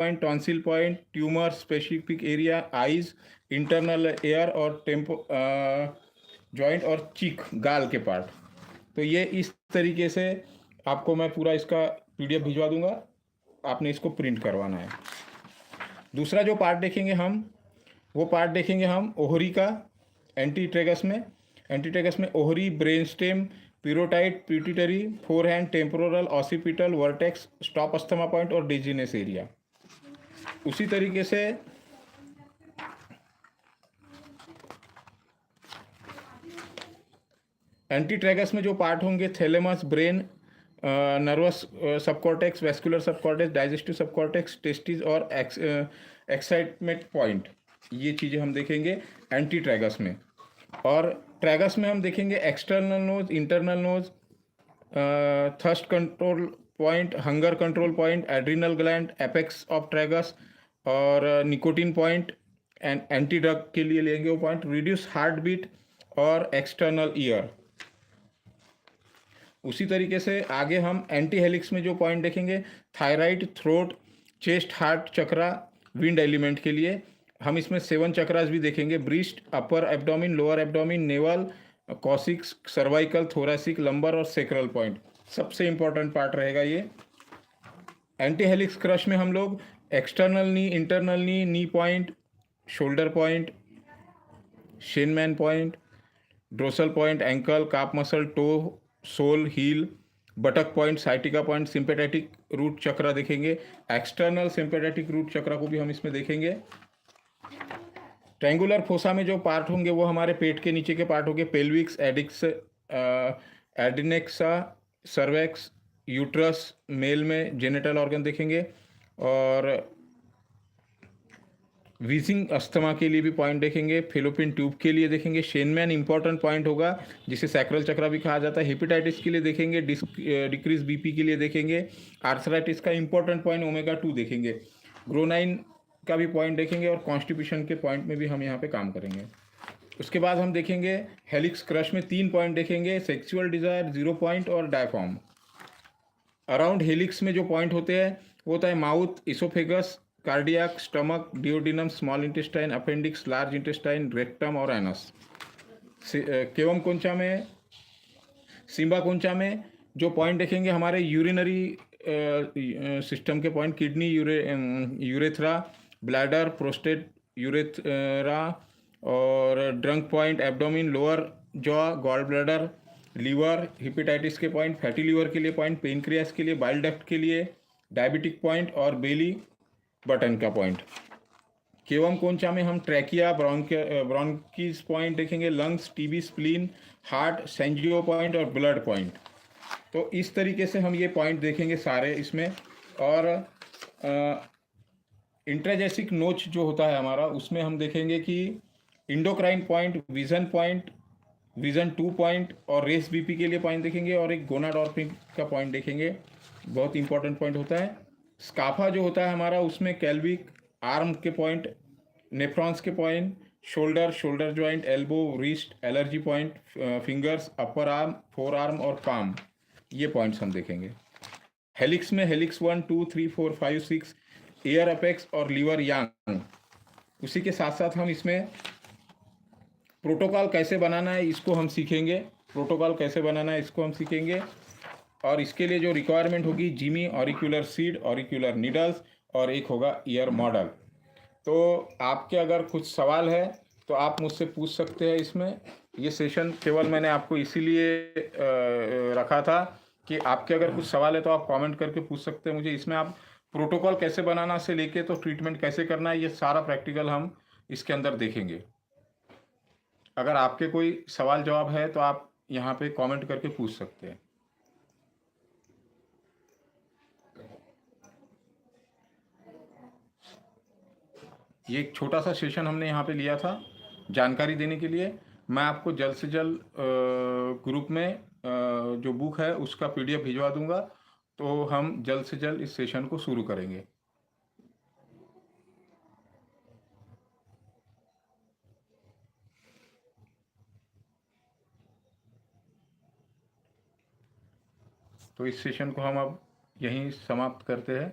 Point, tonsil point, tumour, specific area, eyes, internal air और tempo joint और चीक, गाल के पार्ट। तो ये इस तरीके से आपको मैं पूरा इसका पीडीएफ भिजवा दूंगा, आपने इसको प्रिंट करवाना है। दूसरा जो पार्ट देखेंगे हम, वो पार्ट देखेंगे हम ओहरी का, एंटीट्रेगस में ओहरी, brain stem, parotid, pituitary, forehand, temporal, occipital, vertex, stop asthma point और डिजीनेस एरिया। उसी तरीके से एंटीट्रेगस में जो पार्ट होंगे, thalamus, brain, nervous subcortex, vascular subcortex, digestive subcortex, testis और एक्साइटमेंट पॉइंट, ये चीज़ें हम देखेंगे एंटीट्रेगस में। और ट्रैगस में हम देखेंगे external nose, internal nose, thirst control point, hunger control point, adrenal gland, apex of tragus और nicotine point, and anti drug के लिए लेंगे वो पॉइंट, रिड्यूस हार्ट बीट और एक्सटर्नल ईयर। उसी तरीके से आगे हम एंटी हेलिक्स में जो पॉइंट देखेंगे, thyroid, throat, chest, heart chakra, wind element के लिए हम इसमें 7 चक्रास भी देखेंगे, breast, upper abdomen, lower abdomen, navel, coccyx, cervical, thoracic, lumbar और सेक्रल पॉइंट। सबसे इंपॉर्टेंट पार्ट रहेगा ये। एंटी हेलिक्स क्रश में हम लोग external knee, internal knee point, shoulder point, Shenmen point, dorsal point, ankle, calf muscle, toe, sole, heel, buttock point, sciatica point, sympathetic root chakra देखेंगे। External sympathetic root चक्रा को भी हम इसमें देखेंगे। ट्रायंगुलर फोसा में जो पार्ट होंगे वो हमारे पेट के नीचे के पार्ट होंगे, पेल्विक्स, एडिक्स, एडिनेक्सा, सर्वेक्स, यूट्रस, मेल में जेनिटल ऑर्गन देखेंगे। और वीजिंग अस्थमा के लिए भी पॉइंट देखेंगे, फेलोपियन ट्यूब के लिए देखेंगे, शेनमैन इंपॉर्टेंट पॉइंट होगा जिसे सैक्रल चक्रा भी कहा जाता है, हेपेटाइटिस के लिए देखेंगे, डिक्रीज बीपी के लिए देखेंगे, आर्थराइटिस का इंपॉर्टेंट पॉइंट ओमेगा 2 देखेंगे, ग्रोनाइन का भी पॉइंट देखेंगे और कॉन्स्टिपेशन के पॉइंट में भी हम यहाँ पे काम करेंगे। उसके बाद हम देखेंगे हेलिक्स क्रश में 3 पॉइंट देखेंगे, सेक्सुअल डिजायर, 0 पॉइंट और डायफॉर्म। अराउंड हेलिक्स में जो पॉइंट होते हैं वो होता है mouth, oesophagus, cardiac, stomach, duodenum, small intestine, appendix, large intestine, rectum और एनस। केवम कोंचा में, सिम्बा कोंचा में जो पॉइंट देखेंगे हमारे यूरिनरी सिस्टम के point, kidney, urethra, bladder, prostate, urethra और ड्रंक point, abdomen, lower jaw, gall bladder, liver, hepatitis के पॉइंट, फैटी लीवर के लिए पॉइंट, पेनक्रियास के लिए, बाइल डक्ट के लिए, डायबिटिक पॉइंट और बेली बटन का पॉइंट। केवम कोंचा में हम ट्रैकिया, ब्रोंकिस पॉइंट देखेंगे, लंग्स, टीबी, स्प्लीन, हार्ट, सेंजियो पॉइंट और ब्लड पॉइंट। तो इस तरीके से हम ये पॉइंट देखेंगे सारे इसमें। और इंट्राजेसिक नोच जो होता है हमारा, उसमें हम देखेंगे कि इंडोक्राइन पॉइंट, विजन 2 पॉइंट और रेस बीपी के लिए पॉइंट देखेंगे, और एक गोनाडोर्फिन का पॉइंट देखेंगे, बहुत इंपॉर्टेंट पॉइंट होता है। स्काफा जो होता है हमारा, उसमें कैल्विक, आर्म के पॉइंट, नेफ्रॉन्स के point, shoulder joint, elbow, wrist, allergy point, fingers, upper arm, four arm और पाम, ये पॉइंट्स हम देखेंगे। हेलिक्स में हेलिक्स 1, 2, 3, 4, 5, 6, एयर अपेक्स और लीवर यांग। उसी के साथ साथ हम इसमें प्रोटोकॉल कैसे बनाना है इसको हम सीखेंगे, और इसके लिए जो रिक्वायरमेंट होगी, जिमी, ऑरिक्यूलर सीड, ऑरिक्यूलर नीडल्स और एक होगा ईयर मॉडल। तो आपके अगर कुछ सवाल है तो आप मुझसे पूछ सकते हैं इसमें। ये सेशन केवल मैंने आपको इसीलिए रखा था कि आपके अगर कुछ सवाल है तो आप कमेंट करके पूछ सकते हैं मुझे। इसमें आप प्रोटोकॉल कैसे बनाना से लेके तो ट्रीटमेंट कैसे करना है, ये सारा प्रैक्टिकल हम इसके अंदर देखेंगे। अगर आपके कोई सवाल जवाब है तो आप यहाँ पे कमेंट करके पूछ सकते हैं। ये एक छोटा सा सेशन हमने यहाँ पे लिया था जानकारी देने के लिए। मैं आपको जल्द से जल्द ग्रुप में जो बुक है उसका पीडीएफ भिजवा दूंगा, तो हम जल्द से जल्द इस सेशन को शुरू करेंगे। तो इस सेशन को हम अब यहीं समाप्त करते हैं।